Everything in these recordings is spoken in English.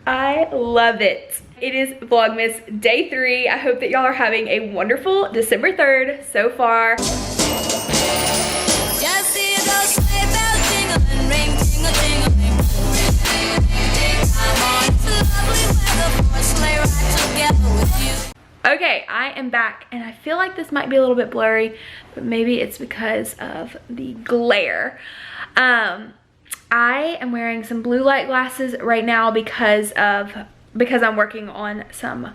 I love it. It is Vlogmas day 3. I hope that y'all are having a wonderful December 3rd so far. Okay, I am back and I feel like this might be a little bit blurry, but maybe it's because of the glare. I am wearing some blue light glasses right now because I'm working on some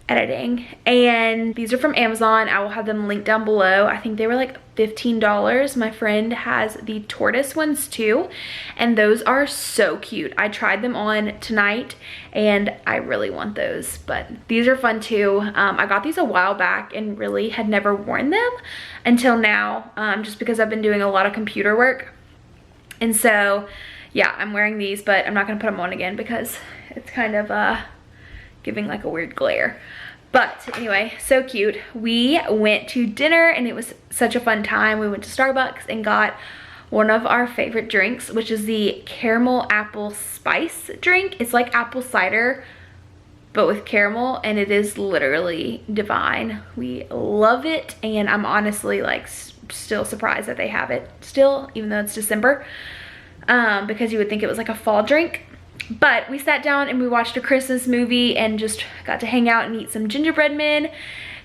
editing, and these are from Amazon. I will have them linked down below. I think they were like $15. My friend has the tortoise ones too, and those are so cute. I tried them on tonight and I really want those, but these are fun too. I got these a while back and really had never worn them until now, just because I've been doing a lot of computer work. And so yeah, I'm wearing these, but I'm not gonna put them on again because it's kind of giving like a weird glare. But anyway, so cute. We went to dinner and it was such a fun time. We went to Starbucks and got one of our favorite drinks, which is the caramel apple spice drink. It's like apple cider, but with caramel, and it is literally divine. We love it, and I'm honestly like still surprised that they have it still, even though it's December, because you would think it was like a fall drink. But we sat down and we watched a Christmas movie and just got to hang out and eat some gingerbread men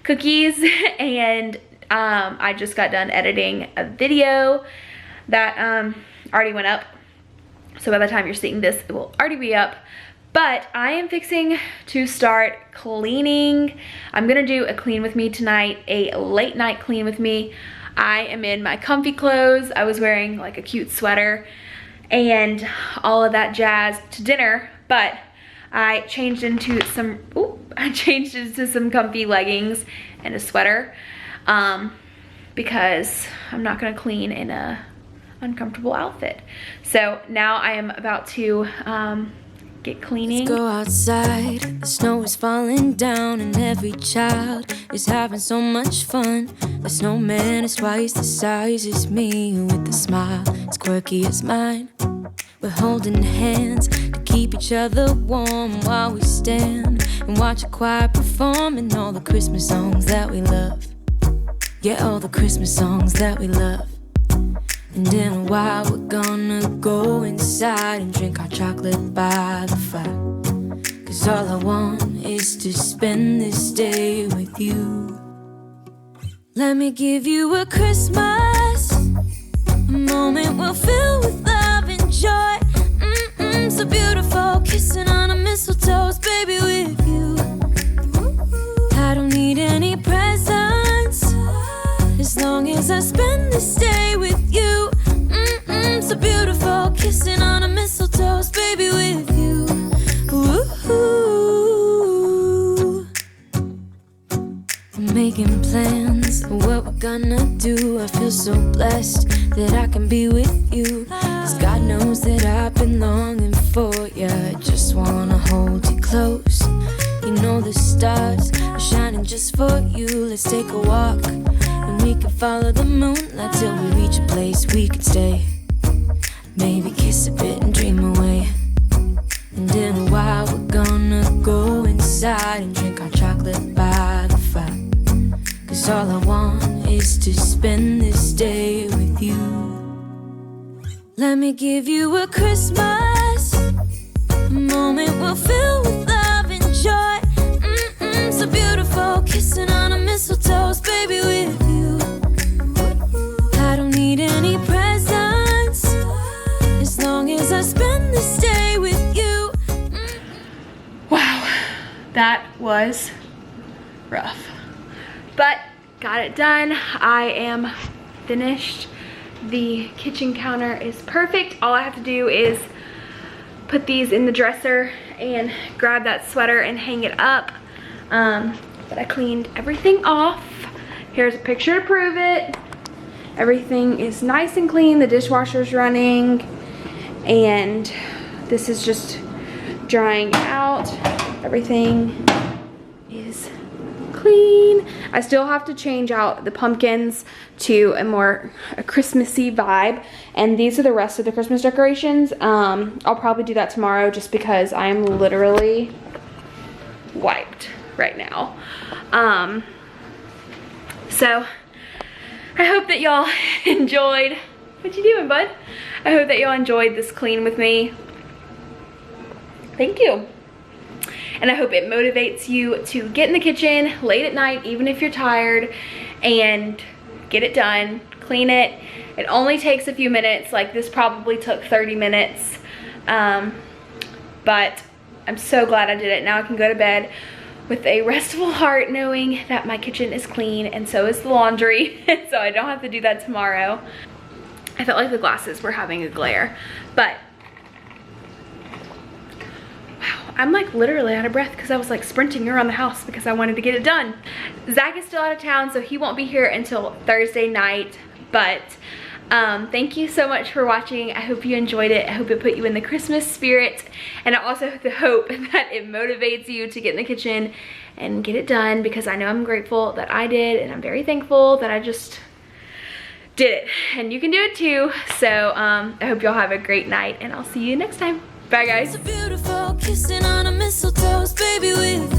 cookies. And I just got done editing a video that already went up. So by the time you're seeing this, it will already be up. But I am fixing to start cleaning. I'm gonna do a clean with me tonight, a late night clean with me. I am in my comfy clothes. I was wearing like a cute sweater and all of that jazz to dinner, but I changed into some comfy leggings and a sweater, because I'm not gonna clean in a uncomfortable outfit. So now I am about to get cleaning. Let's go outside, the snow is falling down and every child is having so much fun. The snowman is twice the size as me, with a smile as quirky as mine. We're holding hands to keep each other warm while we stand and watch a choir performing all the Christmas songs that we love. Yeah, all the Christmas songs that we love. And in a while we're gonna go inside and drink our chocolate by the fire. 'Cause all I want is to spend this day with you. Let me give you a Christmas, a moment we'll fill with love and joy. So beautiful, kissing on a mistletoe, baby, with you. I don't need any presents, as long as I spend this day with you. So beautiful, kissing on a mistletoe, baby, with you. Ooh. I'm making plans of what we're gonna do. I feel so blessed that I can be with you, 'cause God knows that I've been longing for you. I just wanna hold you close. You know the stars are shining just for you. Let's take a walk and we can follow the moonlight till we reach a place we can stay. Maybe kiss a bit and dream away. And in a while we're gonna go inside and drink our chocolate by the fire. 'Cause all I want is to spend this day with you. Let me give you a Christmas, a moment we'll fill with love and joy. So beautiful, kissing on a mistletoe, baby, with you. I don't need any presents, as long as I spend this day with you. Wow, that was rough, but got it done. I am finished. The kitchen counter is perfect. All I have to do is put these in the dresser and grab that sweater and hang it up. But I cleaned everything off. Here's a picture to prove it. Everything is nice and clean. The dishwasher's running, and this is just drying out. Everything is clean. I still have to change out the pumpkins to a more Christmassy vibe. And these are the rest of the Christmas decorations. I'll probably do that tomorrow just because I'm literally wiped right now. So I hope that y'all enjoyed. What you doing, bud? I hope that y'all enjoyed this clean with me. Thank you. And I hope it motivates you to get in the kitchen late at night, even if you're tired, and get it done, clean it. It only takes a few minutes. Like, this probably took 30 minutes. But I'm so glad I did it. Now I can go to bed with a restful heart knowing that my kitchen is clean and so is the laundry. So I don't have to do that tomorrow. I felt like the glasses were having a glare, but wow, I'm like literally out of breath because I was like sprinting around the house because I wanted to get it done. Zach is still out of town, so he won't be here until Thursday night, but thank you so much for watching. I hope you enjoyed it. I hope it put you in the Christmas spirit, and I also hope that it motivates you to get in the kitchen and get it done, because I know I'm grateful that I did, and I'm very thankful that I just did it, and you can do it too. So I hope y'all have a great night, and I'll see you next time. Bye guys. It's a beautiful kissing on a mistletoe, baby, with